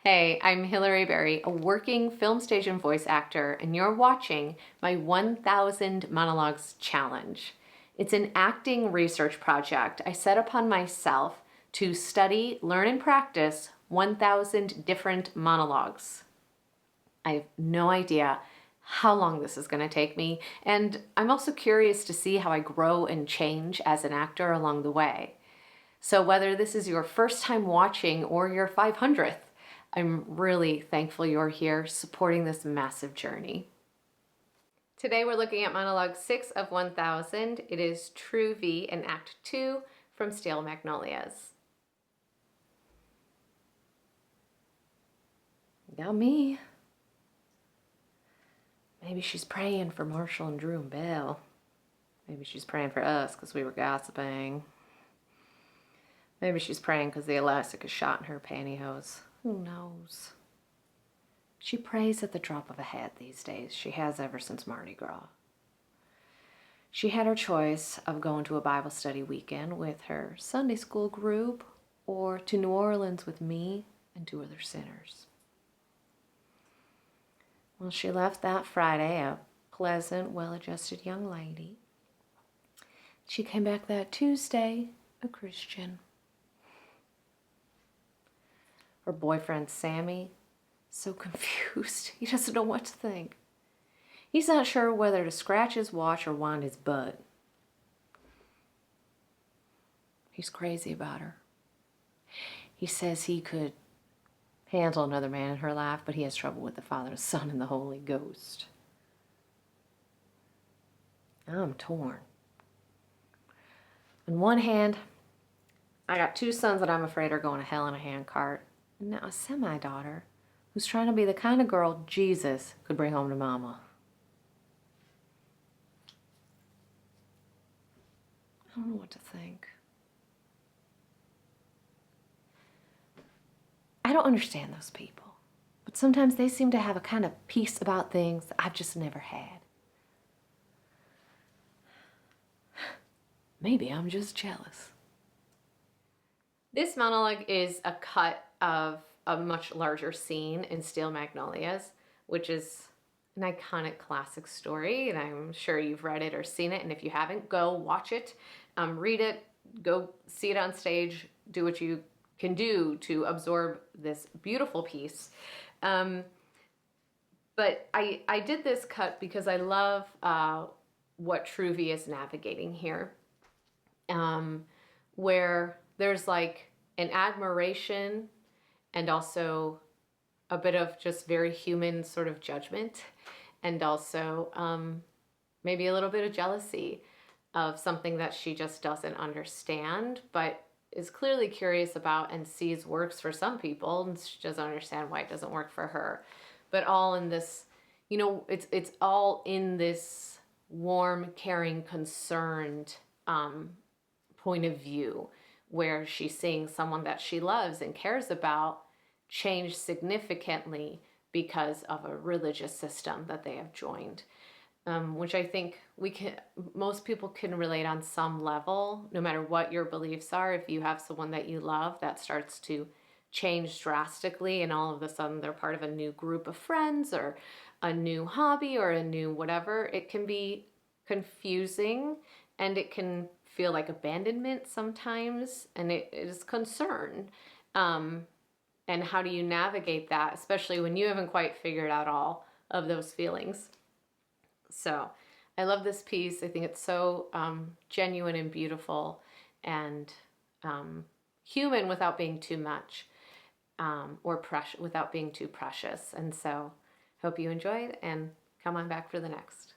Hey, I'm Hilary Berry, a working film station voice actor, and you're watching my 1000 Monologues Challenge. It's an acting research project I set upon myself to study, learn, and practice 1000 different monologues. I have no idea how long this is going to take me, and I'm also curious to see how I grow and change as an actor along the way. So whether this is your first time watching or your 500th, I'm really thankful you're here supporting this massive journey. Today we're looking at monologue 6 of 1000. It is Truvy in Act 2 from Steel Magnolias. Got me. Maybe she's praying for Marshall and Drew and Belle. Maybe she's praying for us because we were gossiping. Maybe she's praying because the elastic is shot in her pantyhose. Who knows? She prays at the drop of a hat these days. She has ever since Mardi Gras. She had her choice of going to a Bible study weekend with her Sunday school group or to New Orleans with me and 2 other sinners. Well, she left that Friday a pleasant, well-adjusted young lady. She came back that Tuesday a Christian. Her boyfriend, Sammy, so confused. He doesn't know what to think. He's not sure whether to scratch his watch or wind his butt. He's crazy about her. He says he could handle another man in her life, but he has trouble with the Father, the Son, and the Holy Ghost. I'm torn. On one hand, I got 2 sons that I'm afraid are going to hell in a handcart. Now a semi-daughter who's trying to be the kind of girl Jesus could bring home to mama. I don't know what to think. I don't understand those people, but sometimes they seem to have a kind of peace about things that I've just never had. Maybe I'm just jealous. This monologue is a cut of a much larger scene in Steel Magnolias, which is an iconic classic story, and I'm sure you've read it or seen it, and if you haven't, go watch it, read it, go see it on stage, do what you can do to absorb this beautiful piece. But I did this cut because I love what Truvy is navigating here, where there's like an admiration and also a bit of just very human sort of judgment, and also maybe a little bit of jealousy of something that she just doesn't understand, but is clearly curious about and sees works for some people, and she doesn't understand why it doesn't work for her. But all in this, you know, it's all in this warm, caring, concerned point of view, where she's seeing someone that she loves and cares about change significantly because of a religious system that they have joined, which I think most people can relate on some level, no matter what your beliefs are. If you have someone that you love that starts to change drastically and all of a sudden they're part of a new group of friends or a new hobby or a new whatever, it can be confusing and it can feel like abandonment sometimes, and it is concern. And how do you navigate that, especially when you haven't quite figured out all of those feelings? So I love this piece. I think it's so genuine and beautiful and human without being too much, or without being too precious. And so hope you enjoyed and come on back for the next.